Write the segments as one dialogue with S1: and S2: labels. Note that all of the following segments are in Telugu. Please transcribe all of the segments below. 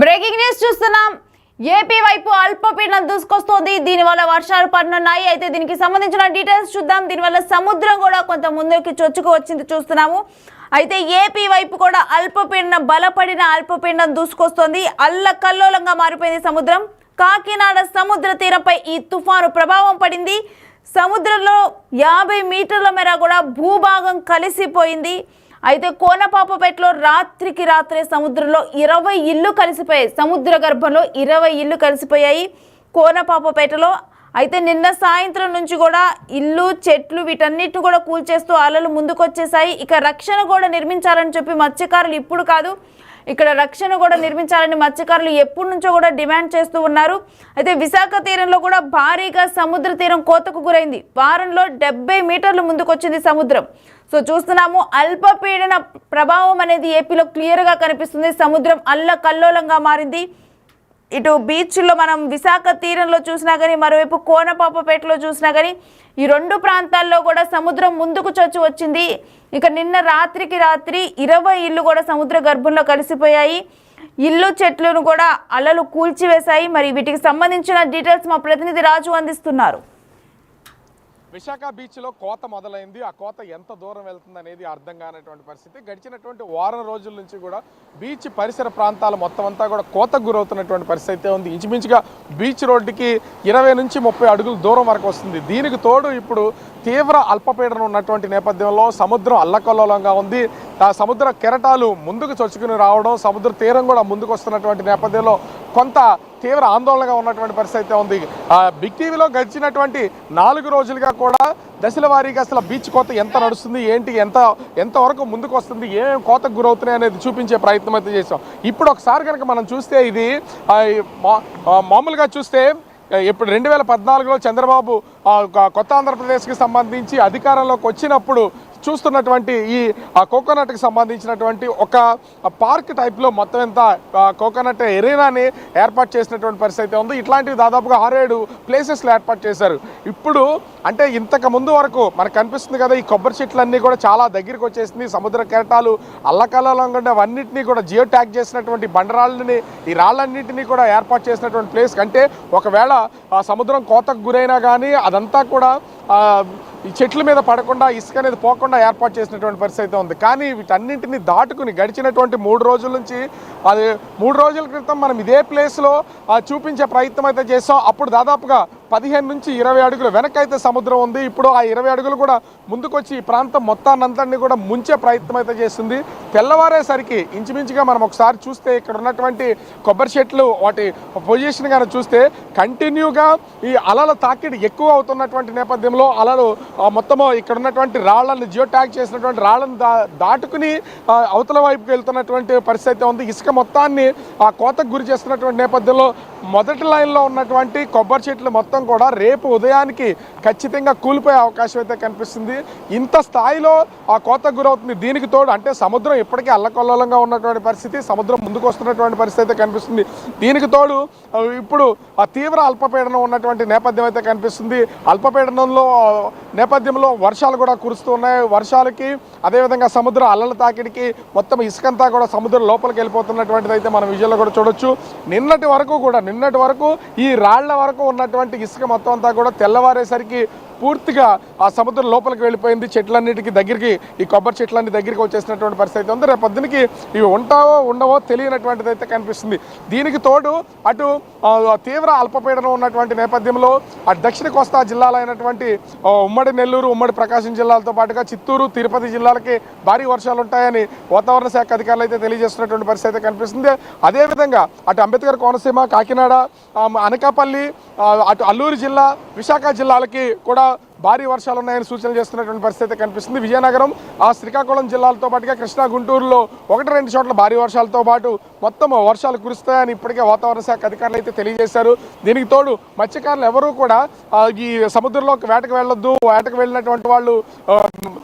S1: బ్రేకింగ్ న్యూస్ చూస్తున్నాం. ఏపీ వైపు అల్పపీడనం దూసుకొస్తోంది. దీనివల్ల వర్షాలు పడనున్నాయి. అయితే దీనికి సంబంధించిన డీటెయిల్స్ చూద్దాం. దీనివల్ల సముద్రం కూడా కొంత ముందుకి చొచ్చుకు వచ్చింది చూస్తున్నాము. అయితే ఏపీ వైపు కూడా బలపడిన అల్పపీడనం దూసుకొస్తోంది. అల్లకల్లోలంగా మారిపోయింది సముద్రం. కాకినాడ సముద్ర తీరంపై ఈ తుఫాను ప్రభావం పడింది. సముద్రంలో 50 మీటర్ల మేర కూడా భూభాగం కలిసిపోయింది. అయితే కోనపాపపేటలో రాత్రికి రాత్రే సముద్రంలో 20 ఇళ్ళు కలిసిపోయాయి. సముద్ర గర్భంలో 20 ఇళ్ళు కలిసిపోయాయి కోనపాపపేటలో. అయితే నిన్న సాయంత్రం నుంచి కూడా ఇల్లు చెట్లు వీటన్నిటిని కూడా కూల్చేస్తూ అలలు ముందుకొచ్చేసాయి. ఇక రక్షణ కూడా నిర్మించాలని చెప్పి మత్స్యకారులు ఇప్పుడు కాదు, ఇక్కడ రక్షణ కూడా నిర్మించాలని మత్స్యకారులు ఎప్పటి నుంచో కూడా డిమాండ్ చేస్తూ ఉన్నారు. అయితే విశాఖ తీరంలో కూడా భారీగా సముద్ర తీరం కోతకు గురైంది. వారంలో 70 మీటర్లు ముందుకొచ్చింది సముద్రం. సో చూస్తున్నాము, అల్పపీడన ప్రభావం అనేది ఏపీలో క్లియర్గా కనిపిస్తుంది. సముద్రం అల్లకల్లోలంగా మారింది. ఇటు బీచ్లో మనం విశాఖ తీరంలో చూసినా కానీ, మరోవైపు కోనపాపపేటలో చూసినా కానీ ఈ రెండు ప్రాంతాల్లో కూడా సముద్రం ముందుకు చొచ్చి వచ్చింది. ఇక నిన్న రాత్రికి రాత్రి 20 ఇళ్ళు కూడా సముద్ర గర్భంలో కలిసిపోయాయి. ఇల్లు చెట్లను కూడా అలలు కూల్చివేశాయి. మరి వీటికి సంబంధించిన డీటెయిల్స్ మా ప్రతినిధి రాజు అందిస్తున్నారు.
S2: విశాఖ బీచ్లో కోత మొదలైంది. ఆ కోత ఎంత దూరం వెళ్తుంది అనేది అర్థం కానటువంటి పరిస్థితి. గడిచినటువంటి వారం రోజుల నుంచి కూడా బీచ్ పరిసర ప్రాంతాలు మొత్తం అంతా కూడా కోతకు గురవుతున్నటువంటి పరిస్థితి ఉంది. ఇంచుమించుగా బీచ్ రోడ్డుకి 20 నుంచి 30 అడుగుల దూరం వరకు వస్తుంది. దీనికి తోడు ఇప్పుడు తీవ్ర అల్పపీడనం ఉన్నటువంటి నేపథ్యంలో సముద్రం అల్లకల్లోలంగా ఉంది. ఆ సముద్ర కెరటాలు ముందుకు చొచ్చుకుని రావడం, సముద్ర తీరం కూడా ముందుకు వస్తున్నటువంటి నేపథ్యంలో కొంత తీవ్ర ఆందోళనగా ఉన్నటువంటి పరిస్థితి ఉంది. బిగ్ టీవీలో గడిచినటువంటి 4 రోజులుగా కూడా దశల వారీగా అసలు బీచ్ కోత ఎంత నడుస్తుంది, ఏంటి, ఎంతవరకు ముందుకు వస్తుంది, ఏమేమి కోతకు గురవుతున్నాయి అనేది చూపించే ప్రయత్నం అయితే చేసాం. ఇప్పుడు ఒకసారి కనుక మనం చూస్తే ఇది మామూలుగా చూస్తే ఇప్పుడు 2014లో చంద్రబాబు కొత్త ఆంధ్రప్రదేశ్కి సంబంధించి అధికారంలోకి వచ్చినప్పుడు చూస్తున్నటువంటి ఈ కోకోనట్కి సంబంధించినటువంటి ఒక పార్క్ టైప్లో మొత్తం ఎంత కోకోనట్ ఎరీనాని ఏర్పాటు చేసినటువంటి పరిస్థితి ఉంది. ఇట్లాంటివి దాదాపుగా 6-7 ప్లేసెస్లో ఏర్పాటు చేశారు. ఇప్పుడు అంటే ఇంతకు ముందు వరకు మనకు కనిపిస్తుంది కదా, ఈ కొబ్బరి చెట్లన్నీ కూడా చాలా దగ్గరికి వచ్చేసింది. సముద్ర కెరటాలు అల్లకల్లోలంగా ఉండేవన్నింటినీ కూడా జియో ట్యాగ్ చేసినటువంటి బండరాళ్ళని, ఈ రాళ్ళన్నింటినీ కూడా ఏర్పాటు చేసినటువంటి ప్లేస్ కంటే ఒకవేళ సముద్రం కోతకు గురైనా కానీ అదంతా కూడా ఈ చెట్ల మీద పడకుండా, ఇసుక అనేది పోకుండా ఏర్పాటు చేసినటువంటి పరిస్థితి ఉంది. కానీ వీటన్నింటినీ దాటుకుని గడిచినటువంటి 3 రోజుల నుంచి, అది 3 రోజుల క్రితం మనం ఇదే ప్లేస్లో చూపించే ప్రయత్నం అయితే చేసాం. అప్పుడు దాదాపుగా 15 నుంచి 20 అడుగులు వెనకైతే సముద్రం ఉంది. ఇప్పుడు ఆ 20 అడుగులు కూడా ముందుకొచ్చి ఈ ప్రాంతం మొత్తాన్నంతటినీ కూడా ముంచే ప్రయత్నం అయితే చేస్తుంది. తెల్లవారేసరికి ఇంచుమించుగా మనం ఒకసారి చూస్తే ఇక్కడ ఉన్నటువంటి కొబ్బరి చెట్లు వాటి పొజిషన్ కానీ చూస్తే కంటిన్యూగా ఈ అలల తాకిడి ఎక్కువ అవుతున్నటువంటి నేపథ్యంలో అలలు మొత్తము ఇక్కడ ఉన్నటువంటి రాళ్లను జియో ట్యాగ్ చేసినటువంటి రాళ్లను దాటుకుని అవతల వైపుకి వెళ్తున్నటువంటి పరిస్థితి ఉంది. ఇసుక మొత్తాన్ని ఆ కోతకు గురి చేస్తున్నటువంటి నేపథ్యంలో మొదటి లైన్లో ఉన్నటువంటి కొబ్బరి చెట్లు మొత్తం కూడా రేపు ఉదయానికి ఖచ్చితంగా కూలిపోయే అవకాశం అయితే కనిపిస్తుంది. ఇంత స్థాయిలో ఆ కోతకు గురవుతుంది. దీనికి తోడు అంటే సముద్రం ఇప్పటికీ అల్లకల్లోలంగా ఉన్నటువంటి పరిస్థితి, సముద్రం ముందుకు వస్తున్నటువంటి పరిస్థితి అయితే కనిపిస్తుంది. దీనికి తోడు ఇప్పుడు ఆ తీవ్ర అల్పపీడనం ఉన్నటువంటి నేపథ్యం అయితే కనిపిస్తుంది. అల్పపీడనంలో నేపథ్యంలో వర్షాలు కూడా కురుస్తూ ఉన్నాయి. వర్షాలకి అదేవిధంగా సముద్ర అలల తాకిడికి మొత్తం ఇసుకంతా కూడా సముద్రం లోపలికి వెళ్ళిపోతున్నటువంటిది అయితే మనం విజువల్లో కూడా చూడొచ్చు. నిన్నటి వరకు ఈ రాళ్ల వరకు ఉన్నటువంటి ఇసుక మొత్తం అంతా కూడా తెల్లవారేసరికి పూర్తిగా ఆ సముద్రం లోపలికి వెళ్ళిపోయింది. చెట్లన్నిటికీ దగ్గరికి, ఈ కొబ్బరి చెట్లన్నీ దగ్గరికి వచ్చేసినటువంటి పరిస్థితి ఉంది. రేపు పొద్దునకి ఇవి ఉంటావో ఉండవో తెలియనటువంటిది అయితే కనిపిస్తుంది. దీనికి తోడు అటు తీవ్ర అల్పపీడనం ఉన్నటువంటి నేపథ్యంలో అటు దక్షిణ కోస్తా జిల్లాలైనటువంటి ఉమ్మడి నెల్లూరు, ఉమ్మడి ప్రకాశం జిల్లాలతో పాటుగా చిత్తూరు, తిరుపతి జిల్లాలకి భారీ వర్షాలు ఉంటాయని వాతావరణ శాఖ అధికారులు అయితే తెలియజేస్తున్నటువంటి పరిస్థితి అయితే కనిపిస్తుంది. అదేవిధంగా అటు అంబేద్కర్ కోనసీమ, కాకినాడ, అనకాపల్లి, అటు అల్లూరు జిల్లా, విశాఖ జిల్లాలకి కూడా భారీ వర్షాలు ఉన్నాయని సూచనలు చేస్తున్నటువంటి పరిస్థితి కనిపిస్తుంది. విజయనగరం, శ్రీకాకుళం జిల్లాలతో పాటుగా కృష్ణా, గుంటూరులో 1-2 చోట్ల భారీ వర్షాలతో పాటు మొత్తం వర్షాలు కురుస్తాయని ఇప్పటికే వాతావరణ శాఖ అధికారులు అయితే తెలియజేశారు. దీనికి తోడు మత్స్యకారులు ఎవరూ కూడా ఈ సముద్రంలోకి వేటకు వెళ్ళొద్దు, వేటకు వెళ్ళినటువంటి వాళ్ళు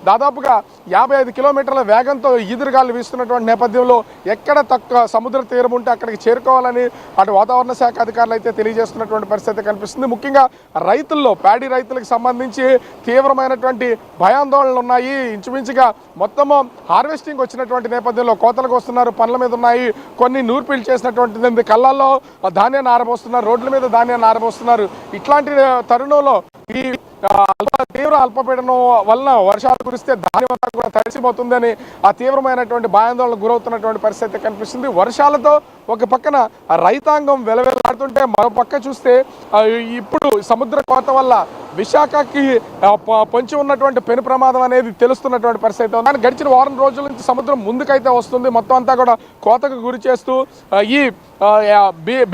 S2: దాదాపుగా 55 కిలోమీటర్ల వేగంతో ఈదురుగాలు వీస్తున్నటువంటి నేపథ్యంలో ఎక్కడ తక్కువ సముద్ర తీరం ఉంటే అక్కడికి చేరుకోవాలని అటు వాతావరణ శాఖ అధికారులు అయితే తెలియజేస్తున్నటువంటి పరిస్థితి కనిపిస్తుంది. ముఖ్యంగా రైతుల్లో, ప్యాడీ రైతులకు సంబంధించి తీవ్రమైనటువంటి భయాందోళనలు ఉన్నాయి. ఇంచుమించుగా మొత్తము హార్వెస్టింగ్ వచ్చినటువంటి నేపథ్యంలో కోతలకు వస్తున్నారు, పనుల మీద ఉన్నాయి, కొన్ని నూర్పిలు చేసినటువంటి కళ్ళల్లో ధాన్యాన్ని ఆరబోస్తున్నారు, రోడ్ల మీద ధాన్యాన్ని ఆరబోస్తున్నారు. ఇట్లాంటి తరుణంలో ఈ తీవ్ర అల్పపీడనం వలన వర్షాలు కురిస్తే ధాన్యం అంతా కూడా తడిసిపోతుందని ఆ తీవ్రమైనటువంటి భయాందోళనకు గురవుతున్నటువంటి పరిస్థితి కనిపిస్తుంది. వర్షాలతో ఒక పక్కన రైతాంగం వెలవెలాడుతుంటే మరో పక్క చూస్తే ఇప్పుడు సముద్ర కోత వల్ల విశాఖకి పొంచి ఉన్నటువంటి పెను ప్రమాదం అనేది తెలుస్తున్నటువంటి పరిస్థితి ఉంది. కానీ గడిచిన వారం రోజుల నుంచి సముద్రం ముందుకైతే వస్తుంది, మొత్తం అంతా కూడా కోతకు గురి చేస్తూ ఈ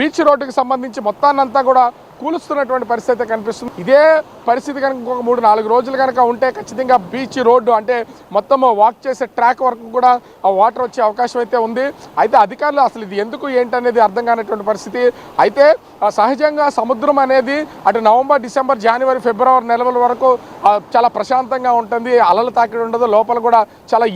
S2: బీచ్ రోడ్డుకి సంబంధించి మొత్తాన్నంతా కూడా కూలుస్తున్నటువంటి పరిస్థితి కనిపిస్తుంది. ఇదే పరిస్థితి కనుక ఇంకొక 3-4 రోజులు కనుక ఉంటే ఖచ్చితంగా బీచ్ రోడ్డు అంటే మొత్తం వాక్ చేసే ట్రాక్ వరకు కూడా ఆ వాటర్ వచ్చే అవకాశం అయితే ఉంది. అయితే అధికారులు అసలు ఇది ఎందుకు ఏంటనేది అర్థం కానటువంటి పరిస్థితి. అయితే సహజంగా సముద్రం అనేది అటు నవంబర్, డిసెంబర్, జనవరి, ఫిబ్రవరి నెలల వరకు చాలా ప్రశాంతంగా ఉంటుంది, అలలు తాకిడి ఉండదు, లోపల కూడా చాలా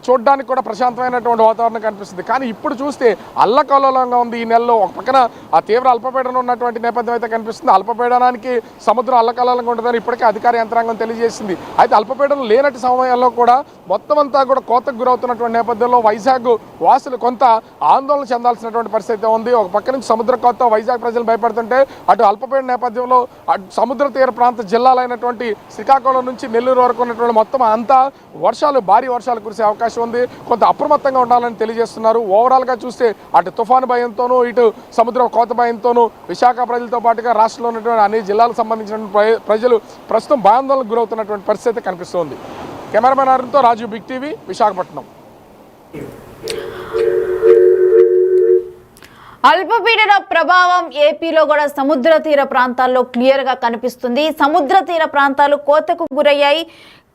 S2: చూడడానికి కూడా ప్రశాంతమైనటువంటి వాతావరణం కనిపిస్తుంది. కానీ ఇప్పుడు చూస్తే అల్లకల్లోలంగా ఉంది. ఈ నెలలో ఒక పక్కన ఆ తీవ్ర అల్పపీడనం ఉన్నటువంటి నేపథ్యం అయితే కనిపిస్తుంది. అల్పపీడనానికి సముద్రం అల్లకల్లోలంగా ఉంటుందని ఇప్పటికే అధికార యంత్రాంగం తెలియజేసింది. అయితే అల్పపీడనం లేనటి సమయంలో కూడా మొత్తం అంతా కూడా కోతకు గురవుతున్నటువంటి నేపథ్యంలో వైజాగ్ వాసులు కొంత ఆందోళన చెందాల్సినటువంటి పరిస్థితి ఉంది. ఒక పక్క నుంచి సముద్ర కోత వైజాగ్ ప్రజలు భయపడుతుంటే అటు అల్పపీడన నేపథ్యంలో అటు సముద్ర తీర ప్రాంత జిల్లాలైనటువంటి శ్రీకాకుళం నుంచి నెల్లూరు వరకు ఉన్నటువంటి మొత్తం అంతా భారీ వర్షాలు కురిసే అవకాశం ఉంది. కొంత అప్రమత్తంగా ఉండాలని తెలియజేస్తున్నారు. ఓవరాల్గా చూస్తే అటు తుఫాను భయంతోనూ ఇటు సముద్ర కోత భయంతోనూ విశాఖ ప్రజలతో పాటుగా రాష్ట్రంలో ఉన్నటువంటి అన్ని జిల్లాలకు సంబంధించిన ప్రజలు ప్రస్తుతం భయాందోళనకు గురవుతున్నటువంటి పరిస్థితి కనిపిస్తోంది. కెమెరామెన్ అరుణ్తో రాజు, బిగ్ టీవీ, విశాఖపట్నం.
S1: అల్పపీడన ప్రభావం ఏపీలో కూడా సముద్ర తీర ప్రాంతాల్లో క్లియర్ గా కనిపిస్తుంది. సముద్ర తీర ప్రాంతాలు కోతకు గురయ్యాయి.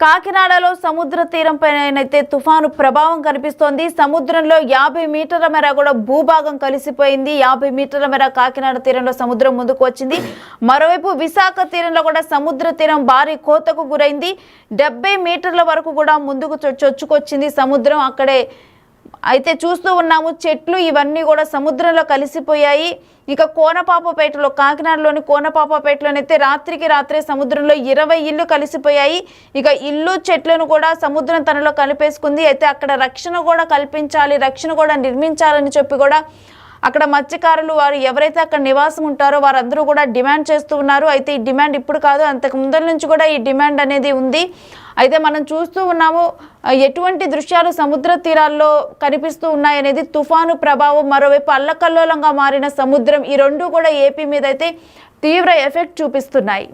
S1: కాకినాడలో సముద్ర తీరం పైనైతే తుఫాను ప్రభావం కనిపిస్తోంది. సముద్రంలో 50 మీటర్ల మేర కూడా భూభాగం కలిసిపోయింది. 50 మీటర్ల మేర కాకినాడ తీరంలో సముద్రం ముందుకు వచ్చింది. మరోవైపు విశాఖ తీరంలో కూడా సముద్ర తీరం భారీ కోతకు గురైంది. 70 మీటర్ల వరకు కూడా ముందుకు చొచ్చుకొచ్చింది సముద్రం. అక్కడే అయితే చూస్తూ ఉన్నాము, చెట్లు ఇవన్నీ కూడా సముద్రంలో కలిసిపోయాయి. ఇక కోనపాపపేటలో, కాకినాడలోని కోనపాపపేటలోనైతే రాత్రికి రాత్రే సముద్రంలో 20 ఇళ్ళు కలిసిపోయాయి. ఇక ఇల్లు చెట్లను కూడా సముద్రం తనలో కలిపేసుకుంది. అయితే అక్కడ రక్షణ కూడా కల్పించాలి, రక్షణ కూడా నిర్మించాలని చెప్పి కూడా అక్కడ మత్స్యకారులు వారు ఎవరైతే అక్కడ నివాసం ఉంటారో వారందరూ కూడా డిమాండ్ చేస్తూ ఉన్నారు. అయితే ఈ డిమాండ్ ఇప్పుడు కాదు, అంతకు ముందర నుంచి కూడా ఈ డిమాండ్ అనేది ఉంది. అయితే మనం చూస్తూ ఉన్నాము ఎటువంటి దృశ్యాలు సముద్ర తీరాల్లో కనిపిస్తూ ఉన్నాయనేది. తుఫాను ప్రభావం, మరోవైపు అల్లకల్లోలంగా మారిన సముద్రం, ఈ రెండు కూడా ఏపీ మీద అయితే తీవ్ర ఎఫెక్ట్ చూపిస్తున్నాయి.